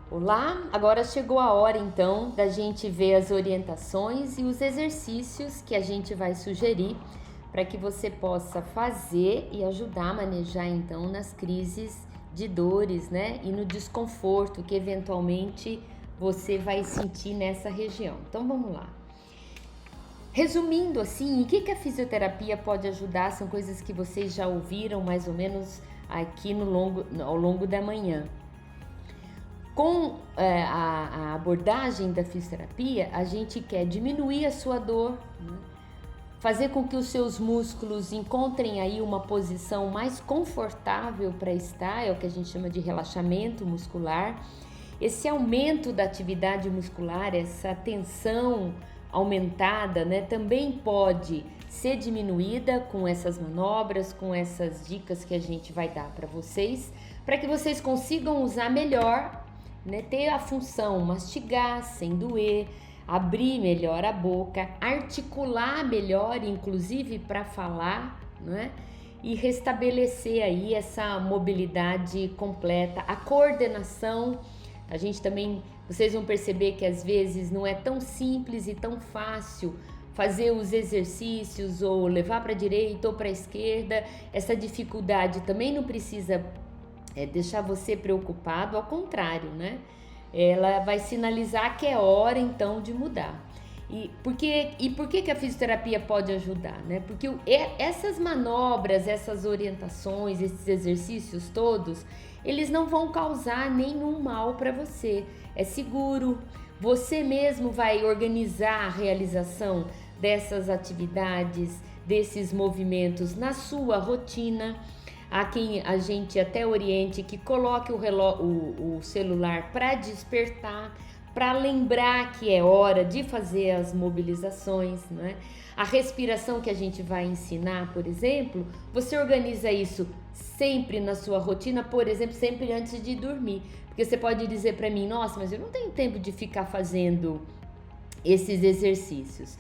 Olá, agora chegou a hora então da gente ver as orientações e os exercícios que a gente vai sugerir para que você possa fazer e ajudar a manejar então nas crises de dores, né? E no desconforto que eventualmente você vai sentir nessa região. Então vamos lá. Resumindo assim, o que a fisioterapia pode ajudar? São coisas que vocês já ouviram mais ou menos aqui ao longo da manhã. Com a abordagem da fisioterapia, a gente quer diminuir a sua dor, né? Fazer com que os seus músculos encontrem aí uma posição mais confortável para estar, é o que a gente chama de relaxamento muscular. Esse aumento da atividade muscular, essa tensão aumentada, né, também pode ser diminuída com essas manobras, com essas dicas que a gente vai dar para vocês consigam usar melhor, né, ter a função mastigar sem doer, abrir melhor a boca, articular melhor, inclusive para falar, né? E restabelecer aí essa mobilidade completa, a coordenação. A gente também, vocês vão perceber que às vezes não é tão simples e tão fácil fazer os exercícios ou levar para a direita ou para a esquerda. Essa dificuldade também não precisa deixar você preocupado, ao contrário, né? Ela vai sinalizar que é hora então de mudar. E por que a fisioterapia pode ajudar, né? Porque essas manobras, essas orientações, esses exercícios todos, eles não vão causar nenhum mal para você. É seguro, você mesmo vai organizar a realização dessas atividades, desses movimentos na sua rotina. Há quem a gente até oriente que coloque o celular para despertar, para lembrar que é hora de fazer as mobilizações, né? A respiração que a gente vai ensinar, por exemplo, você organiza isso sempre na sua rotina, por exemplo, sempre antes de dormir. Porque você pode dizer para mim, nossa, mas eu não tenho tempo de ficar fazendo esses exercícios.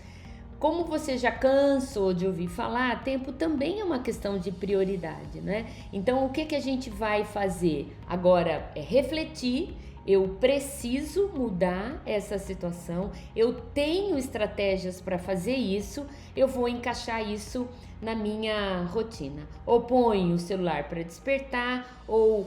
Como você já cansou de ouvir falar, tempo também é uma questão de prioridade, né? Então, o que a gente vai fazer agora é refletir. Eu preciso mudar essa situação, eu tenho estratégias para fazer isso, eu vou encaixar isso na minha rotina. Ou põe o celular para despertar, ou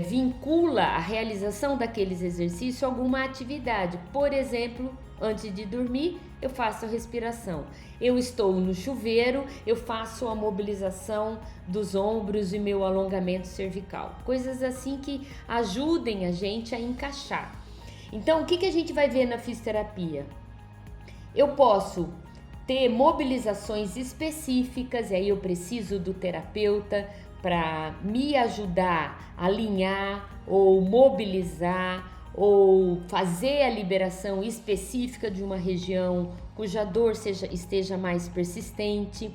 vincula a realização daqueles exercícios a alguma atividade. Por exemplo, antes de dormir, eu faço a respiração. Eu estou no chuveiro, eu faço a mobilização dos ombros e meu alongamento cervical. Coisas assim que ajudem a gente a encaixar. Então, o que a gente vai ver na fisioterapia? Eu posso ter mobilizações específicas, e aí eu preciso do terapeuta para me ajudar a alinhar ou mobilizar ou fazer a liberação específica de uma região cuja dor esteja mais persistente.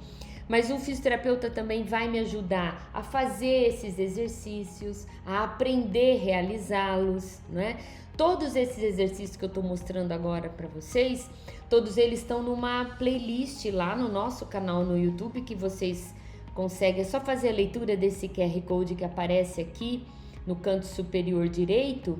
Mas o fisioterapeuta também vai me ajudar a fazer esses exercícios, a aprender a realizá-los, né? Todos esses exercícios que eu estou mostrando agora para vocês, todos eles estão numa playlist lá no nosso canal no YouTube que vocês conseguem, é só fazer a leitura desse QR Code que aparece aqui no canto superior direito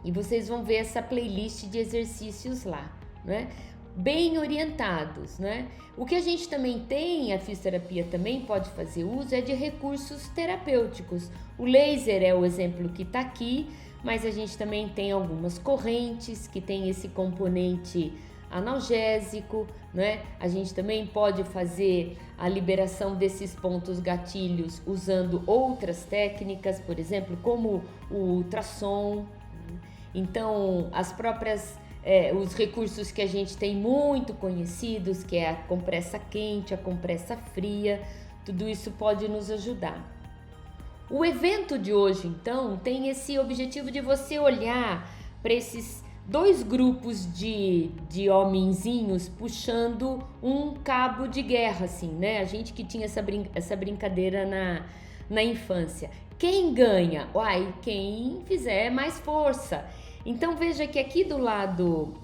e vocês vão ver essa playlist de exercícios lá, né? Bem orientados, né? O que a gente também tem, a fisioterapia também pode fazer uso, é de recursos terapêuticos. O laser é o exemplo que está aqui, mas a gente também tem algumas correntes que tem esse componente analgésico, né? A gente também pode fazer a liberação desses pontos gatilhos usando outras técnicas, por exemplo, como o ultrassom. Então, os recursos que a gente tem muito conhecidos, que é a compressa quente, a compressa fria, tudo isso pode nos ajudar. O evento de hoje, então, tem esse objetivo de você olhar para esses dois grupos de homenzinhos puxando um cabo de guerra, assim, né? A gente que tinha essa brincadeira na infância. Quem ganha? Uai, quem fizer mais força. Então veja que aqui do lado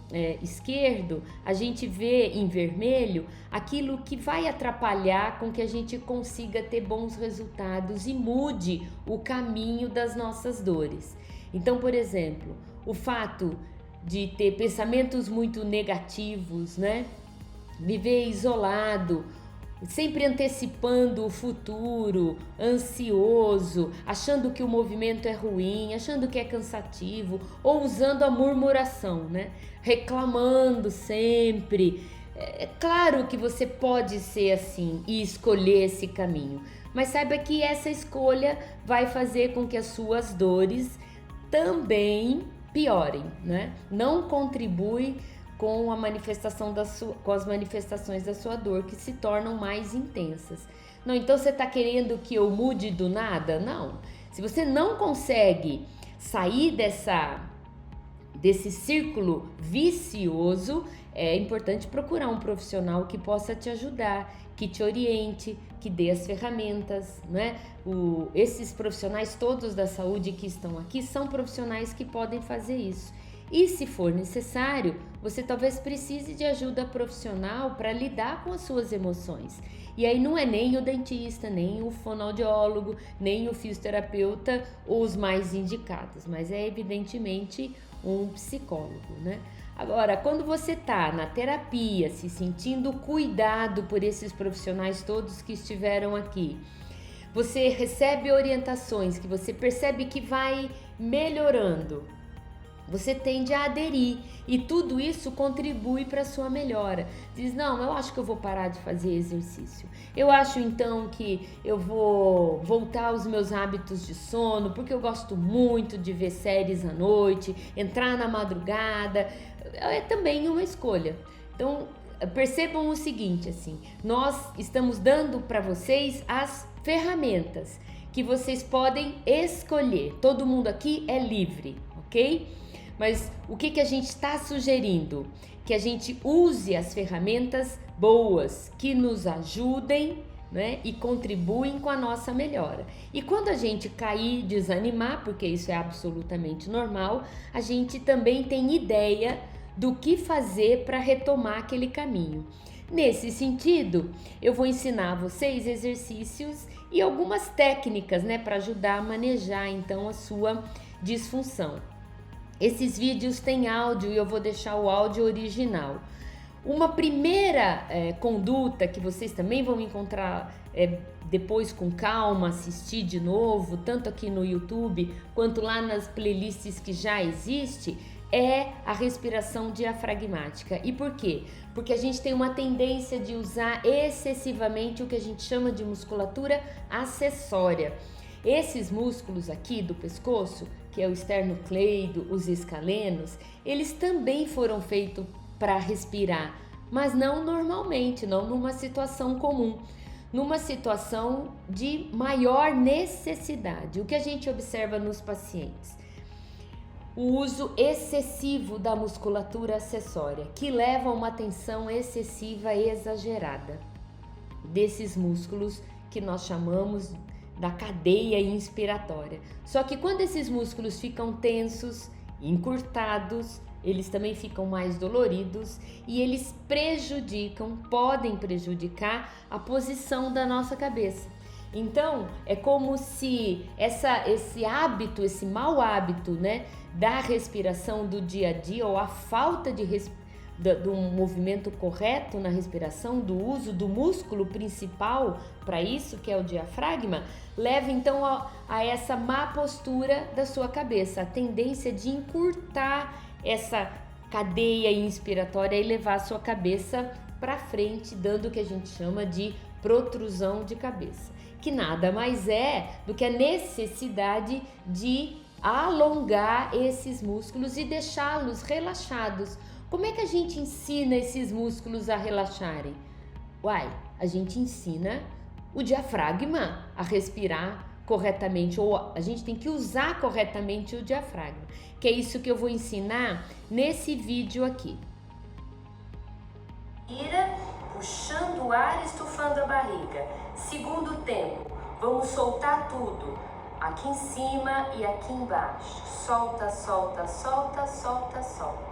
esquerdo a gente vê em vermelho aquilo que vai atrapalhar com que a gente consiga ter bons resultados e mude o caminho das nossas dores. Então, por exemplo, o fato de ter pensamentos muito negativos, né? Viver isolado, sempre antecipando o futuro, ansioso, achando que o movimento é ruim, achando que é cansativo, ou usando a murmuração, né? Reclamando sempre. É claro que você pode ser assim e escolher esse caminho, mas saiba que essa escolha vai fazer com que as suas dores também piorem, né? Não contribui com a manifestação com as manifestações da sua dor, que se tornam mais intensas. Não, então você está querendo que eu mude do nada? Não. Se você não consegue sair desse círculo vicioso, é importante procurar um profissional que possa te ajudar, que te oriente, que dê as ferramentas, né? Esses profissionais todos da saúde que estão aqui são profissionais que podem fazer isso. E se for necessário, você talvez precise de ajuda profissional para lidar com as suas emoções. E aí não é nem o dentista, nem o fonoaudiólogo, nem o fisioterapeuta os mais indicados, mas é evidentemente um psicólogo, né? Agora, quando você está na terapia, se sentindo cuidado por esses profissionais todos que estiveram aqui, você recebe orientações que você percebe que vai melhorando, você tende a aderir e tudo isso contribui para a sua melhora. Diz, não, eu acho que eu vou parar de fazer exercício. Eu acho então que eu vou voltar aos meus hábitos de sono, porque eu gosto muito de ver séries à noite, entrar na madrugada. É também uma escolha. Então, percebam o seguinte, assim, nós estamos dando para vocês as ferramentas que vocês podem escolher. Todo mundo aqui é livre, ok? Mas o que a gente está sugerindo? Que a gente use as ferramentas boas, que nos ajudem, né, e contribuem com a nossa melhora. E quando a gente cair, desanimar, porque isso é absolutamente normal, a gente também tem ideia do que fazer para retomar aquele caminho. Nesse sentido, eu vou ensinar a vocês exercícios e algumas técnicas, né, para ajudar a manejar então a sua disfunção. Esses vídeos têm áudio e eu vou deixar o áudio original. Uma primeira conduta que vocês também vão encontrar depois com calma, assistir de novo, tanto aqui no YouTube quanto lá nas playlists que já existe, é a respiração diafragmática. E por quê? Porque a gente tem uma tendência de usar excessivamente o que a gente chama de musculatura acessória. Esses músculos aqui do pescoço, que é o esternocleido, os escalenos, eles também foram feitos para respirar, mas não normalmente, não numa situação comum, numa situação de maior necessidade. O que a gente observa nos pacientes? O uso excessivo da musculatura acessória, que leva a uma tensão excessiva e exagerada desses músculos que nós chamamos da cadeia inspiratória. Só que quando esses músculos ficam tensos, encurtados, eles também ficam mais doloridos e eles podem prejudicar a posição da nossa cabeça. Então, é como se esse hábito, esse mau hábito, né, da respiração do dia a dia, ou a falta do movimento correto na respiração, do uso do músculo principal para isso, que é o diafragma, leva então a essa má postura da sua cabeça, a tendência de encurtar essa cadeia inspiratória e levar a sua cabeça para frente, dando o que a gente chama de protrusão de cabeça, que nada mais é do que a necessidade de alongar esses músculos e deixá-los relaxados. Como é que a gente ensina esses músculos a relaxarem? A gente ensina o diafragma a respirar corretamente, ou a gente tem que usar corretamente o diafragma, que é isso que eu vou ensinar nesse vídeo aqui. Inspira, puxando o ar, estufando a barriga. Segundo tempo, vamos soltar tudo. aqui em cima e aqui embaixo. Solta, solta, solta, solta, solta.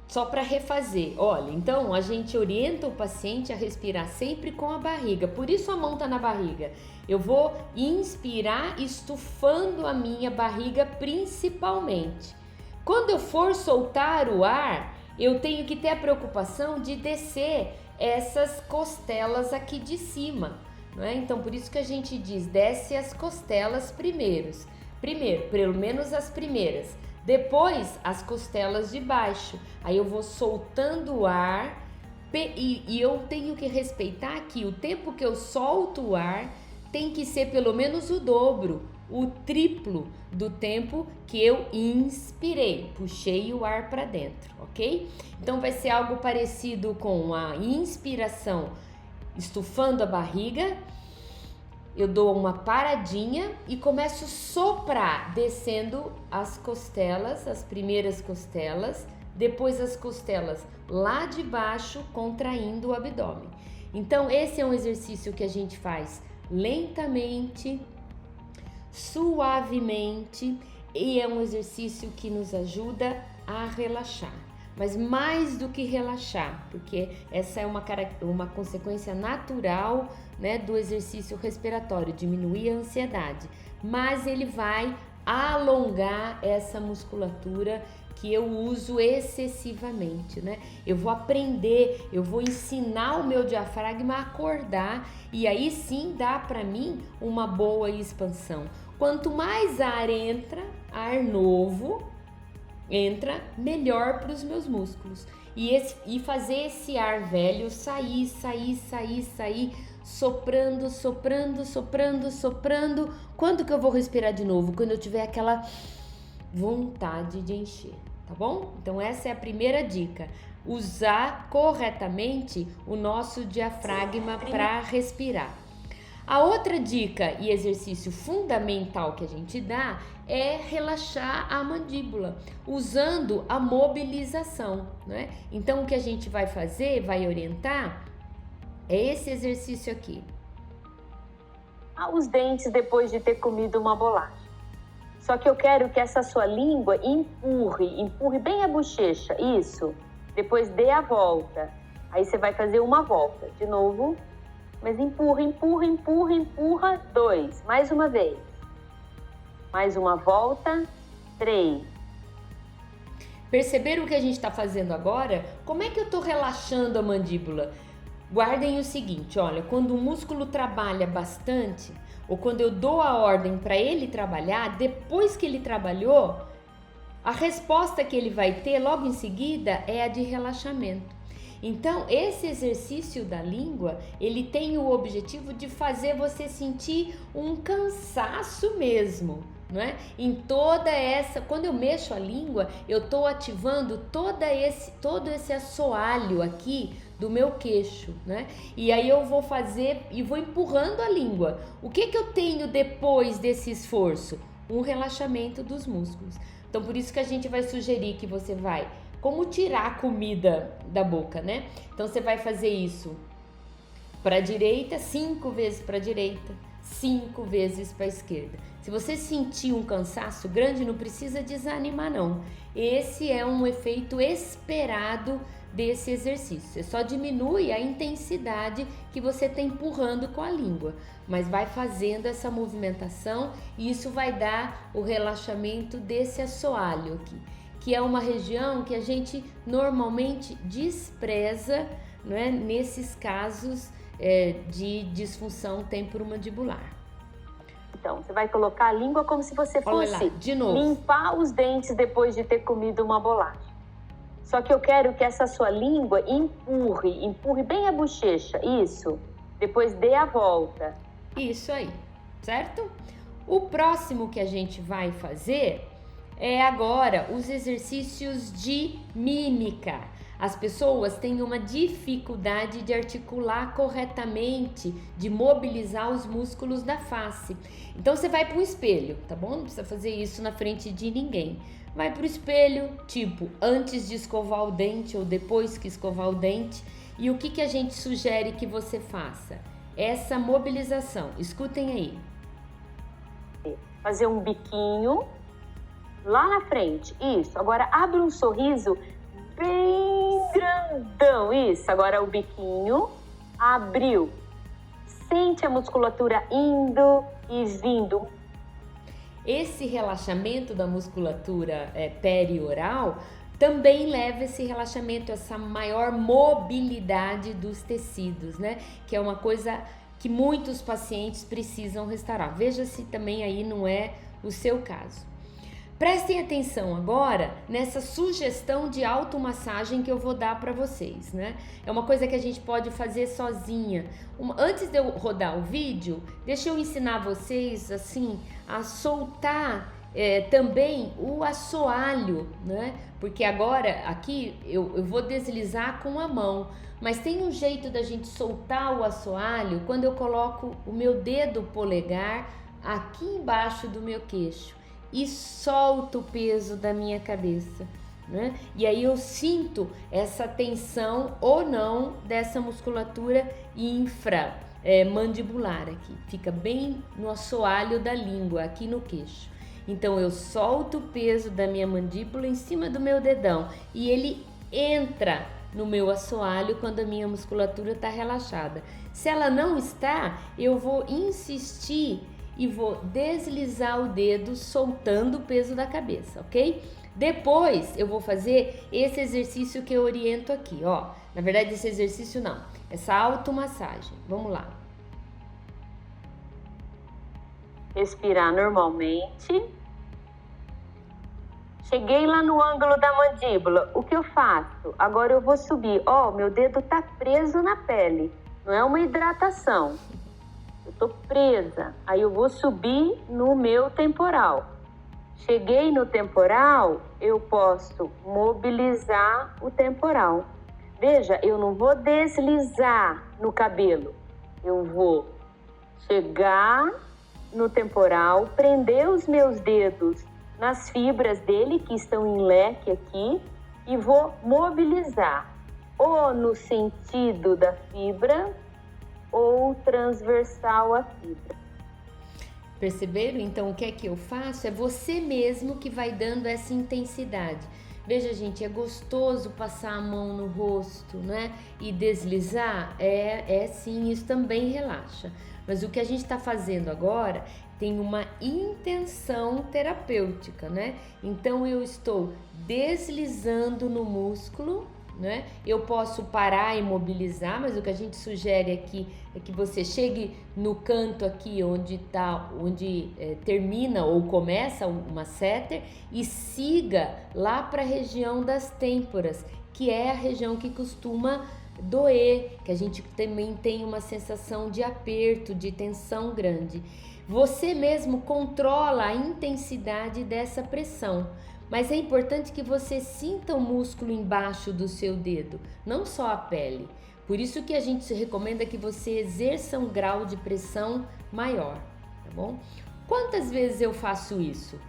Só para refazer, olha, então a gente orienta o paciente a respirar sempre com a barriga, por isso a mão tá na barriga. Eu vou inspirar estufando a minha barriga principalmente. Quando eu for soltar o ar, eu tenho que ter a preocupação de descer essas costelas aqui de cima, não é? Então por isso que a gente diz, desce as costelas primeiro, pelo menos as primeiras. Depois as costelas de baixo, aí eu vou soltando o ar e eu tenho que respeitar que o tempo que eu solto o ar tem que ser pelo menos o dobro, o triplo do tempo que eu inspirei, puxei o ar para dentro, ok? Então vai ser algo parecido com a inspiração, estufando a barriga. Eu dou uma paradinha e começo a soprar, descendo as costelas, as primeiras costelas, depois as costelas lá de baixo, contraindo o abdômen. Então, esse é um exercício que a gente faz lentamente, suavemente, e é um exercício que nos ajuda a relaxar. Mas mais do que relaxar, porque essa é uma consequência natural, né, do exercício respiratório, diminuir a ansiedade, mas ele vai alongar essa musculatura que eu uso excessivamente, né? Eu vou aprender, eu vou ensinar o meu diafragma a acordar e aí sim dá para mim uma boa expansão. Quanto mais ar entra, ar novo entra, melhor para os meus músculos. E fazer esse ar velho sair, soprando, soprando, soprando, soprando. Quando que eu vou respirar de novo? Quando eu tiver aquela vontade de encher, tá bom? Então essa é a primeira dica. Usar corretamente o nosso diafragma para respirar. A outra dica e exercício fundamental que a gente dá é relaxar a mandíbula, usando a mobilização, né? Então o que a gente vai fazer, vai orientar, é esse exercício aqui. Os dentes depois de ter comido uma bolacha. Só que eu quero que essa sua língua empurre bem a bochecha, isso. Depois dê a volta. Aí você vai fazer uma volta, de novo. Mas empurra, 2. Mais uma vez. Mais uma volta, 3. Perceberam o que a gente está fazendo agora? Como é que eu estou relaxando a mandíbula? Guardem o seguinte, olha, quando o músculo trabalha bastante, ou quando eu dou a ordem para ele trabalhar, depois que ele trabalhou, a resposta que ele vai ter logo em seguida é a de relaxamento. Então, esse exercício da língua, ele tem o objetivo de fazer você sentir um cansaço mesmo, não é? Em toda essa, quando eu mexo a língua, eu estou ativando todo esse assoalho aqui do meu queixo, né? E aí eu vou fazer e vou empurrando a língua. O que eu tenho depois desse esforço? Um relaxamento dos músculos. Então, por isso que a gente vai sugerir que você vai como tirar a comida da boca, né? Então você vai fazer isso para a direita, 5 vezes para a direita, 5 vezes para a esquerda. Se você sentir um cansaço grande, não precisa desanimar não. Esse é um efeito esperado desse exercício. Você só diminui a intensidade que você está empurrando com a língua, mas vai fazendo essa movimentação e isso vai dar o relaxamento desse assoalho aqui, que é uma região que a gente normalmente despreza, não é? Nesses casos de disfunção temporomandibular. Então, você vai colocar a língua como se você fosse limpar os dentes depois de ter comido uma bolacha. Só que eu quero que essa sua língua empurre bem a bochecha, isso. Depois dê a volta. Isso aí, certo? O próximo que a gente vai fazer é agora os exercícios de mímica. As pessoas têm uma dificuldade de articular corretamente, de mobilizar os músculos da face. Então você vai para o espelho, tá bom? Não precisa fazer isso na frente de ninguém. Vai para o espelho, tipo, antes de escovar o dente ou depois que escovar o dente. E o que a gente sugere que você faça? Essa mobilização. Escutem aí. fazer um biquinho lá na frente. Isso. Agora abre um sorriso bem grandão. Isso. Agora o biquinho abriu. Sente a musculatura indo e vindo. Esse relaxamento da musculatura perioral também leva esse relaxamento, essa maior mobilidade dos tecidos, né? Que é uma coisa que muitos pacientes precisam restaurar. Veja se também aí não é o seu caso. Prestem atenção agora nessa sugestão de automassagem que eu vou dar para vocês, né? É uma coisa que a gente pode fazer sozinha. Antes de eu rodar o vídeo, deixa eu ensinar vocês assim a soltar também o assoalho, né? Porque agora aqui eu vou deslizar com a mão, mas tem um jeito da gente soltar o assoalho quando eu coloco o meu dedo polegar aqui embaixo do meu queixo e solto o peso da minha cabeça, né? E aí eu sinto essa tensão ou não dessa musculatura inframandibular aqui, fica bem no assoalho da língua, aqui no queixo. Então eu solto o peso da minha mandíbula em cima do meu dedão e ele entra no meu assoalho quando a minha musculatura está relaxada. Se ela não está, eu vou insistir e vou deslizar o dedo soltando o peso da cabeça, ok? Depois eu vou fazer esse exercício que eu oriento aqui, ó. Na verdade esse exercício não, essa automassagem. Vamos lá. Respirar normalmente. Cheguei lá no ângulo da mandíbula, o que eu faço? Agora eu vou subir, ó, meu dedo tá preso na pele, não é uma hidratação. Eu tô presa, aí eu vou subir no meu temporal. Cheguei no temporal, eu posso mobilizar o temporal. Veja, eu não vou deslizar no cabelo, eu vou chegar no temporal, prender os meus dedos nas fibras dele que estão em leque aqui e vou mobilizar ou no sentido da fibra ou transversal à fibra. Perceberam? Então o que é que eu faço? É você mesmo que vai dando essa intensidade. Veja, gente, é gostoso passar a mão no rosto, né? E deslizar? É sim, isso também relaxa. Mas o que a gente está fazendo agora tem uma intenção terapêutica, né? Então eu estou deslizando no músculo, né? Eu posso parar e mobilizar, mas o que a gente sugere aqui é que você chegue no canto aqui onde termina ou começa o masseter e siga lá para a região das têmporas, que é a região que costuma doer, que a gente também tem uma sensação de aperto, de tensão grande. Você mesmo controla a intensidade dessa pressão, mas é importante que você sinta o músculo embaixo do seu dedo, não só a pele. Por isso que a gente recomenda que você exerça um grau de pressão maior, tá bom? Quantas vezes eu faço isso?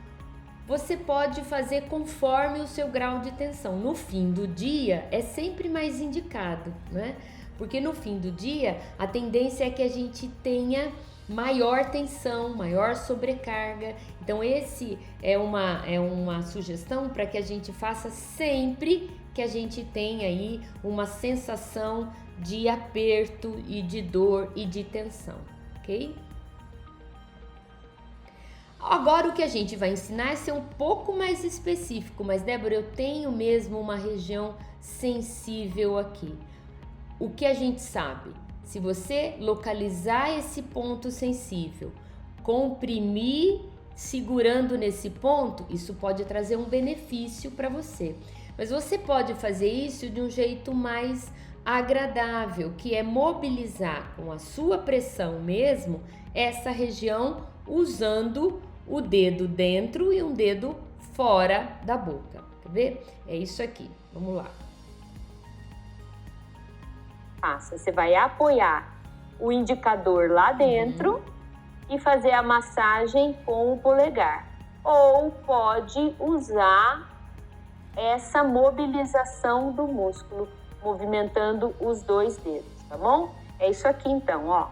Você pode fazer conforme o seu grau de tensão. No fim do dia é sempre mais indicado, né? Porque no fim do dia a tendência é que a gente tenha maior tensão, maior sobrecarga. Então esse é uma sugestão para que a gente faça sempre que a gente tem aí uma sensação de aperto e de dor e de tensão, ok? Agora o que a gente vai ensinar é ser um pouco mais específico, mas Débora, eu tenho mesmo uma região sensível aqui. O que a gente sabe? Se você localizar esse ponto sensível, comprimir segurando nesse ponto, isso pode trazer um benefício para você. Mas você pode fazer isso de um jeito mais agradável, que é mobilizar com a sua pressão mesmo essa região usando o dedo dentro e um dedo fora da boca. Quer ver? É isso aqui. Vamos lá. Você vai apoiar o indicador lá dentro e fazer a massagem com o polegar. Ou pode usar essa mobilização do músculo, movimentando os dois dedos, tá bom? É isso aqui então, ó.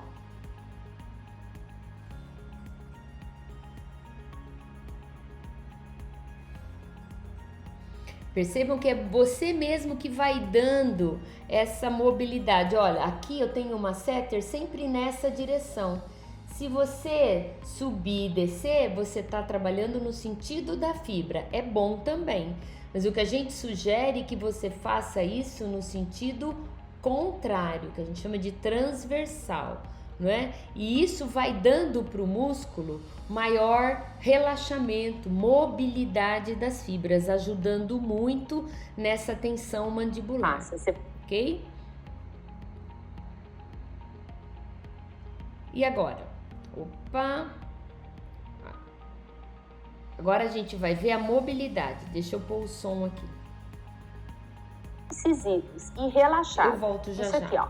Percebam que é você mesmo que vai dando essa mobilidade. Olha, aqui eu tenho uma setter sempre nessa direção. Se você subir e descer, você está trabalhando no sentido da fibra. É bom também. Mas o que a gente sugere é que você faça isso no sentido contrário, que a gente chama de transversal, não é? E isso vai dando para o músculo maior relaxamento, mobilidade das fibras, ajudando muito nessa tensão mandibular, ok? E agora? Opa! Agora a gente vai ver a mobilidade. Deixa eu pôr o som aqui. Incisivos e relaxar. Eu volto já. Isso aqui, ó.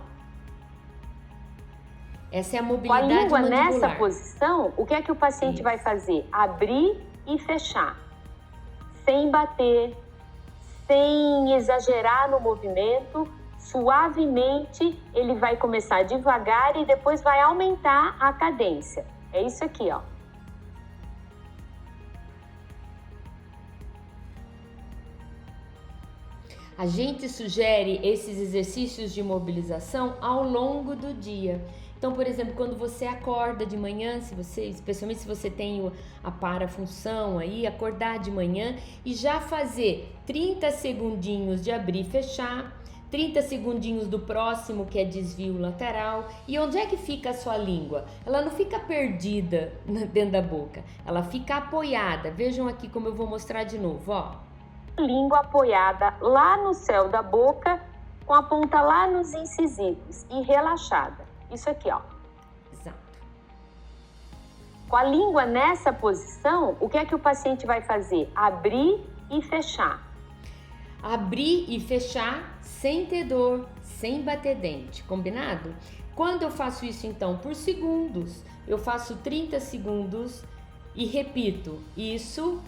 Essa é a mobilidade mandibular. Com a língua mandibular. nessa posição, o que é que o paciente vai fazer? Abrir e fechar. Sem bater, sem exagerar no movimento. Suavemente, ele vai começar devagar e depois vai aumentar a cadência. É isso aqui, ó. A gente sugere esses exercícios de mobilização ao longo do dia. Então, por exemplo, quando você acorda de manhã, especialmente se você tem a parafunção aí, acordar de manhã e já fazer 30 segundinhos de abrir e fechar, 30 segundinhos do próximo, que é desvio lateral. E onde é que fica a sua língua? Ela não fica perdida dentro da boca, ela fica apoiada. Vejam aqui como eu vou mostrar de novo, ó. Língua apoiada lá no céu da boca, com a ponta lá nos incisivos e relaxada. Isso aqui, ó. Exato. Com a língua nessa posição, o que é que o paciente vai fazer? Abrir e fechar. Abrir e fechar sem ter dor, sem bater dente, combinado? Quando eu faço isso então por segundos, eu faço 30 segundos e repito isso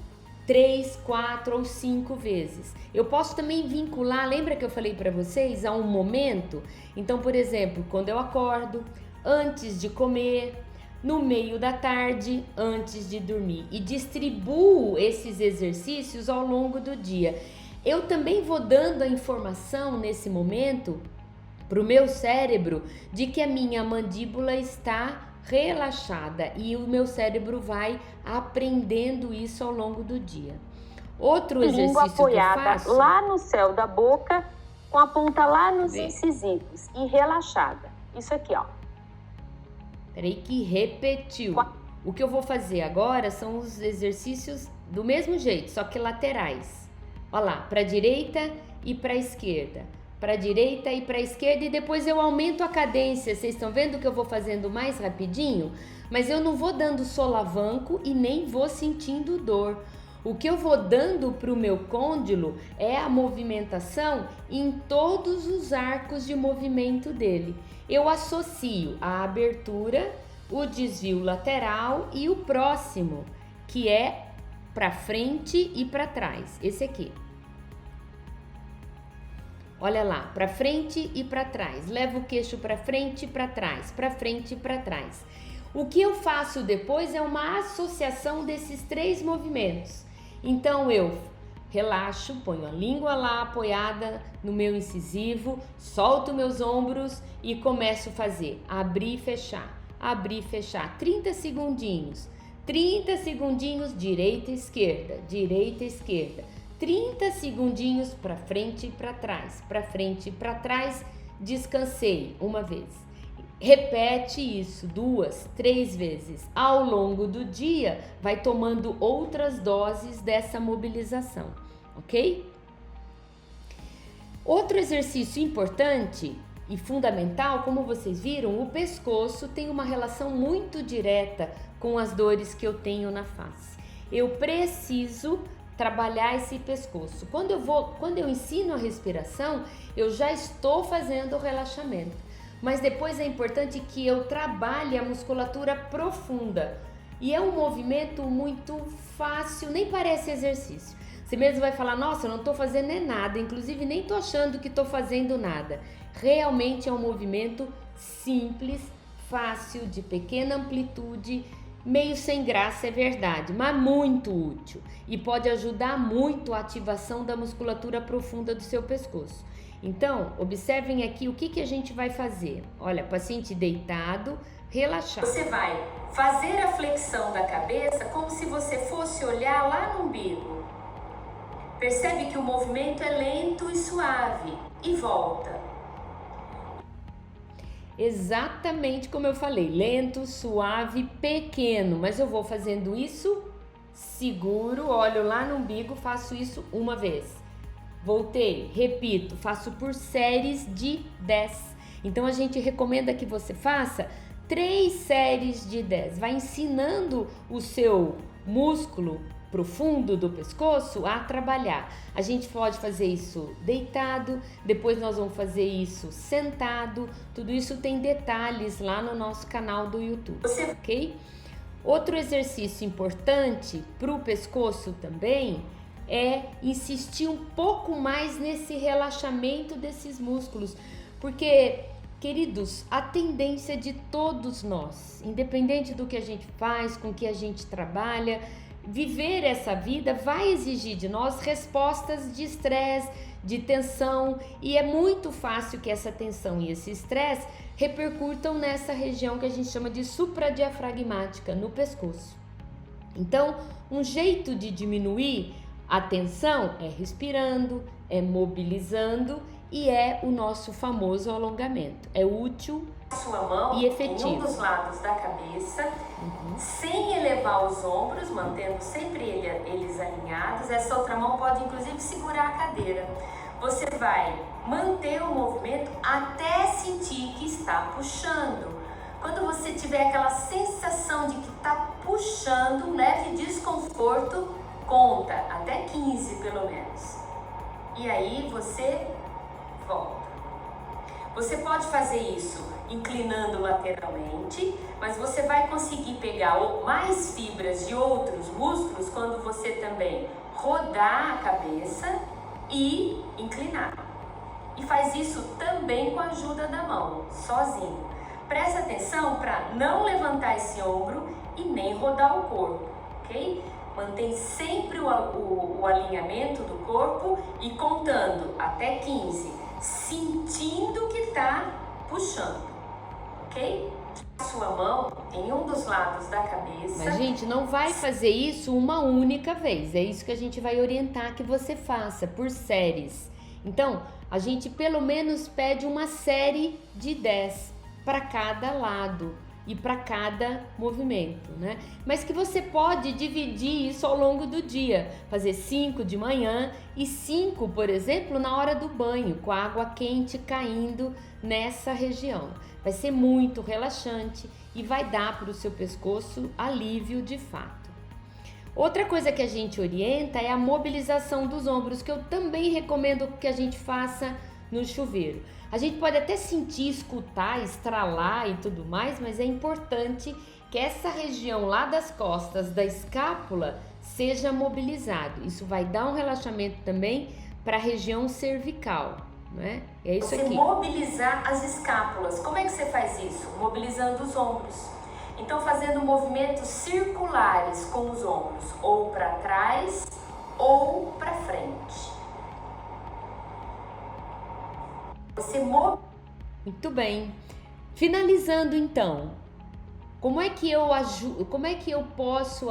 3, 4 ou 5 vezes. Eu posso também vincular, lembra que eu falei para vocês, a um momento? Então, por exemplo, quando eu acordo, antes de comer, no meio da tarde, antes de dormir. E distribuo esses exercícios ao longo do dia. Eu também vou dando a informação nesse momento para o meu cérebro de que a minha mandíbula está relaxada e o meu cérebro vai aprendendo isso ao longo do dia. Outro exercício língua apoiada que eu faço lá no céu da boca, com a ponta lá nos incisivos e relaxada. Isso aqui, ó. Peraí que repetiu. O que eu vou fazer agora são os exercícios do mesmo jeito, só que laterais. Olha lá, para a direita e para a esquerda. Para a direita e para a esquerda, e depois eu aumento a cadência. Vocês estão vendo que eu vou fazendo mais rapidinho? Mas eu não vou dando solavanco e nem vou sentindo dor. O que eu vou dando para o meu côndilo é a movimentação em todos os arcos de movimento dele. Eu associo a abertura, o desvio lateral e o próximo, que é para frente e para trás. Esse aqui. Olha lá, para frente e para trás. Leva o queixo para frente e para trás, para frente e para trás. O que eu faço depois é uma associação desses 3 movimentos. Então eu relaxo, ponho a língua lá apoiada no meu incisivo, solto meus ombros e começo a fazer abrir e fechar, abrir e fechar. 30 segundinhos. 30 segundinhos, direita e esquerda, direita e esquerda. 30 segundinhos para frente e para trás, para frente e para trás, descansei uma vez. Repete isso 2, 3 vezes. Ao longo do dia, vai tomando outras doses dessa mobilização, ok? Outro exercício importante e fundamental, como vocês viram, o pescoço tem uma relação muito direta com as dores que eu tenho na face. Eu preciso trabalhar esse pescoço. Quando eu ensino a respiração, eu já estou fazendo o relaxamento. Mas depois é importante que eu trabalhe a musculatura profunda. E é um movimento muito fácil, nem parece exercício. Você mesmo vai falar, nossa, eu não estou fazendo nada, inclusive nem estou achando que estou fazendo nada. Realmente é um movimento simples, fácil, de pequena amplitude meio sem graça, é verdade, mas muito útil e pode ajudar muito a ativação da musculatura profunda do seu pescoço. Então, observem aqui o que a gente vai fazer. Olha, paciente deitado, relaxado. Você vai fazer a flexão da cabeça como se você fosse olhar lá no umbigo. Percebe que o movimento é lento e suave e volta. Exatamente como eu falei, lento, suave, pequeno, mas eu vou fazendo isso, seguro, olho lá no umbigo, faço isso uma vez. Voltei, repito, faço por séries de 10. Então a gente recomenda que você faça 3 séries de 10. Vai ensinando o seu músculo profundo do pescoço a trabalhar. A gente pode fazer isso deitado, depois nós vamos fazer isso sentado. Tudo isso tem detalhes lá no nosso canal do YouTube, ok? Outro exercício importante para o pescoço também é insistir um pouco mais nesse relaxamento desses músculos, porque, queridos, a tendência de todos nós, independente do que a gente faz, com que a gente trabalha, viver essa vida vai exigir de nós respostas de estresse, de tensão, e é muito fácil que essa tensão e esse estresse repercutam nessa região que a gente chama de supradiafragmática, no pescoço. Então, um jeito de diminuir a tensão é respirando, é mobilizando e é o nosso famoso alongamento. É útil sua mão e efetivo. Em um dos lados da cabeça, sem elevar os ombros, mantendo sempre eles alinhados. Essa outra mão pode inclusive segurar a cadeira. Você vai manter o movimento até sentir que está puxando. Quando você tiver aquela sensação de que está puxando, um leve desconforto, conta até 15 pelo menos. E aí você volta. Você pode fazer isso inclinando lateralmente, mas você vai conseguir pegar mais fibras de outros músculos quando você também rodar a cabeça e inclinar. E faz isso também com a ajuda da mão, sozinho. Presta atenção para não levantar esse ombro e nem rodar o corpo, ok? Mantém sempre o alinhamento do corpo e contando até 15, sentindo que está puxando, ok? Sua mão em um dos lados da cabeça. Mas, gente, não vai fazer isso uma única vez. É isso que a gente vai orientar que você faça, por séries. Então, a gente pelo menos pede uma série de 10 para cada lado e para cada movimento, né? Mas que você pode dividir isso ao longo do dia, fazer 5 de manhã e 5, por exemplo, na hora do banho, com a água quente caindo nessa região. Vai ser muito relaxante e vai dar para o seu pescoço alívio de fato. Outra coisa que a gente orienta é a mobilização dos ombros, que eu também recomendo que a gente faça no chuveiro. A gente pode até sentir, escutar, estralar e tudo mais, mas é importante que essa região lá das costas, da escápula, seja mobilizado. Isso vai dar um relaxamento também para a região cervical, né? É isso aqui. Você mobilizar as escápulas. Como é que você faz isso? Mobilizando os ombros. Então, fazendo movimentos circulares com os ombros, ou para trás ou para frente. Muito bem. Finalizando então, como é que eu posso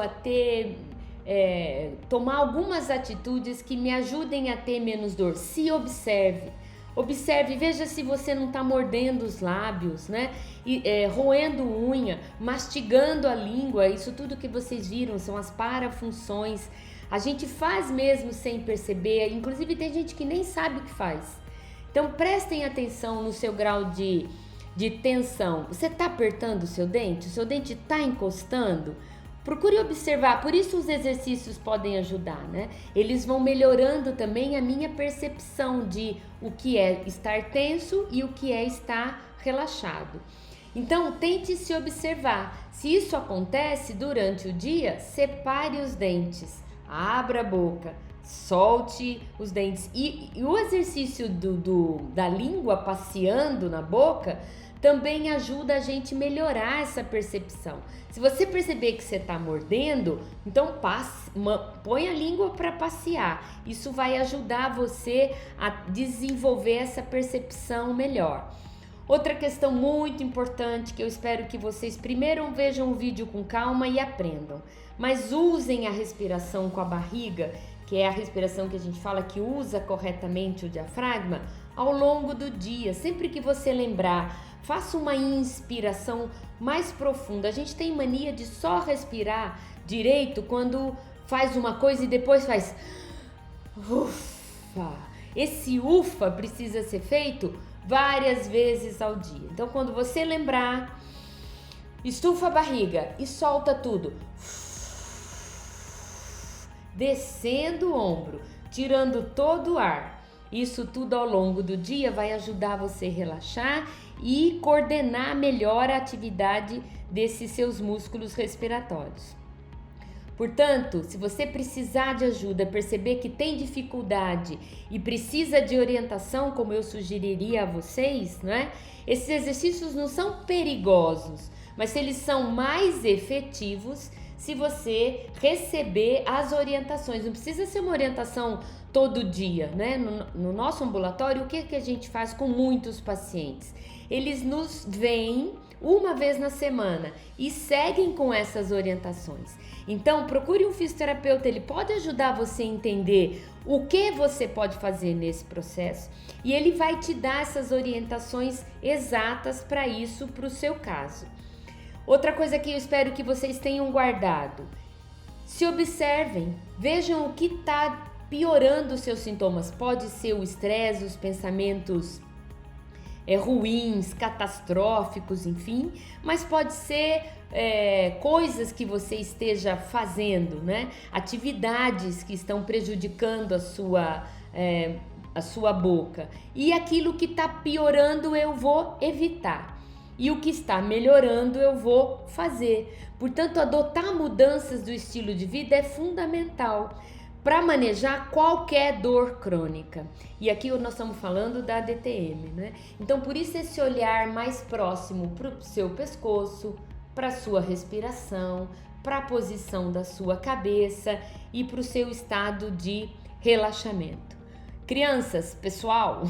tomar algumas atitudes que me ajudem a ter menos dor? Se observe, veja se você não está mordendo os lábios, né? Roendo unha, mastigando a língua. Isso tudo que vocês viram são as parafunções. A gente faz mesmo sem perceber, inclusive tem gente que nem sabe o que faz. Então prestem atenção no seu grau de tensão. Você está apertando o seu dente? O seu dente está encostando? Procure observar, por isso os exercícios podem ajudar, né? Eles vão melhorando também a minha percepção de o que é estar tenso e o que é estar relaxado. Então tente se observar. Se isso acontece durante o dia, separe os dentes, abra a boca, solte os dentes. E o exercício da língua passeando na boca também ajuda a gente melhorar essa percepção. Se você perceber que você está mordendo, então põe a língua para passear. Isso vai ajudar você a desenvolver essa percepção melhor. Outra questão muito importante que eu espero que vocês primeiro vejam o vídeo com calma e aprendam, mas usem a respiração com a barriga, que é a respiração que a gente fala que usa corretamente o diafragma, ao longo do dia. Sempre que você lembrar, faça uma inspiração mais profunda. A gente tem mania de só respirar direito quando faz uma coisa e depois faz ufa. Esse ufa precisa ser feito várias vezes ao dia. Então, quando você lembrar, estufa a barriga e solta tudo. Descendo o ombro, tirando todo o ar. Isso tudo ao longo do dia vai ajudar você a relaxar e coordenar melhor a atividade desses seus músculos respiratórios. Portanto, se você precisar de ajuda, perceber que tem dificuldade e precisa de orientação, como eu sugeriria a vocês, não é? Esses exercícios não são perigosos, mas eles são mais efetivos se você receber as orientações. Não precisa ser uma orientação todo dia, né? No nosso ambulatório, o que a gente faz com muitos pacientes? Eles nos veem uma vez na semana e seguem com essas orientações. Então, procure um fisioterapeuta, ele pode ajudar você a entender o que você pode fazer nesse processo e ele vai te dar essas orientações exatas para isso, para o seu caso. Outra coisa que eu espero que vocês tenham guardado: se observem, vejam o que está piorando os seus sintomas. Pode ser o estresse, os pensamentos ruins, catastróficos, enfim, mas pode ser coisas que você esteja fazendo, né? Atividades que estão prejudicando a sua boca. E aquilo que está piorando eu vou evitar. E o que está melhorando eu vou fazer. Portanto, adotar mudanças do estilo de vida é fundamental para manejar qualquer dor crônica. E aqui nós estamos falando da DTM, né? Então, por isso esse olhar mais próximo para o seu pescoço, para a sua respiração, para a posição da sua cabeça e para o seu estado de relaxamento. Crianças, pessoal,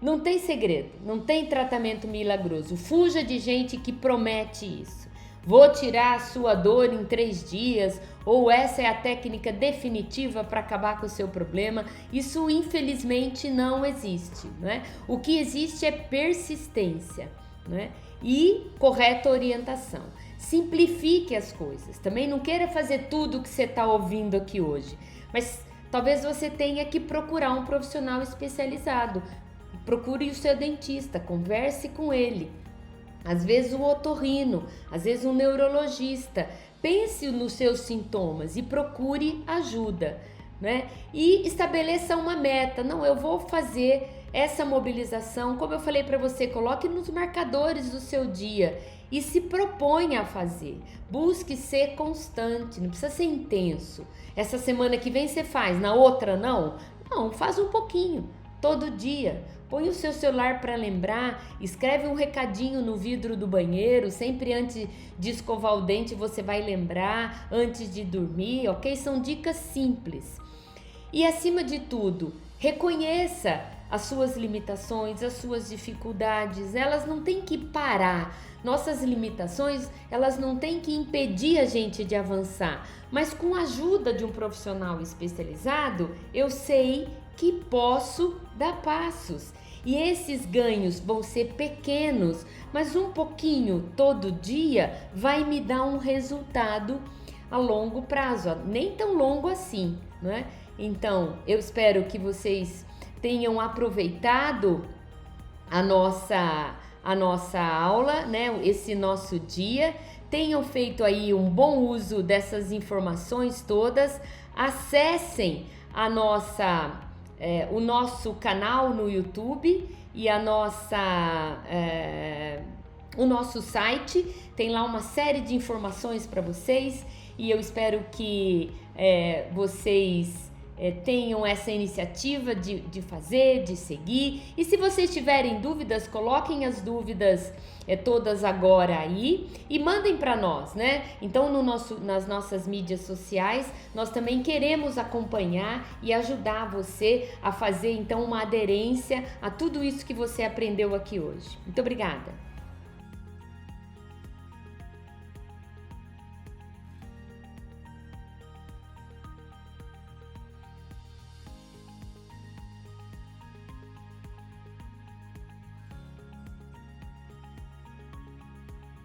não tem segredo, não tem tratamento milagroso. Fuja de gente que promete isso. Vou tirar a sua dor em 3 dias, ou essa é a técnica definitiva para acabar com o seu problema. Isso, infelizmente, não existe, né? O que existe é persistência, né? E correta orientação. Simplifique as coisas. Também não queira fazer tudo o que você está ouvindo aqui hoje, mas talvez você tenha que procurar um profissional especializado. Procure o seu dentista, converse com ele. Às vezes o otorrino, às vezes um neurologista. Pense nos seus sintomas e procure ajuda, né? E estabeleça uma meta. Não, eu vou fazer essa mobilização. Como eu falei para você, coloque nos marcadores do seu dia e se proponha a fazer. Busque ser constante, não precisa ser intenso. Essa semana que vem você faz, na outra não? Não, faz um pouquinho, todo dia. Põe o seu celular para lembrar, escreve um recadinho no vidro do banheiro, sempre antes de escovar o dente você vai lembrar, antes de dormir, ok? São dicas simples. E acima de tudo, reconheça as suas limitações, as suas dificuldades, elas não têm que parar. Nossas limitações, elas não têm que impedir a gente de avançar, mas com a ajuda de um profissional especializado, eu sei que posso dar passos. E esses ganhos vão ser pequenos, mas um pouquinho todo dia vai me dar um resultado a longo prazo, nem tão longo assim, não é? Então, eu espero que vocês tenham aproveitado a nossa aula, né? Esse nosso dia, tenham feito aí um bom uso dessas informações todas. Acessem o nosso canal no YouTube e o nosso site. Tem lá uma série de informações para vocês e eu espero que vocês tenham essa iniciativa de fazer, de seguir. E se vocês tiverem dúvidas, coloquem as dúvidas todas agora aí e mandem para nós, né? Então nas nossas mídias sociais nós também queremos acompanhar e ajudar você a fazer então uma aderência a tudo isso que você aprendeu aqui hoje. Muito obrigada!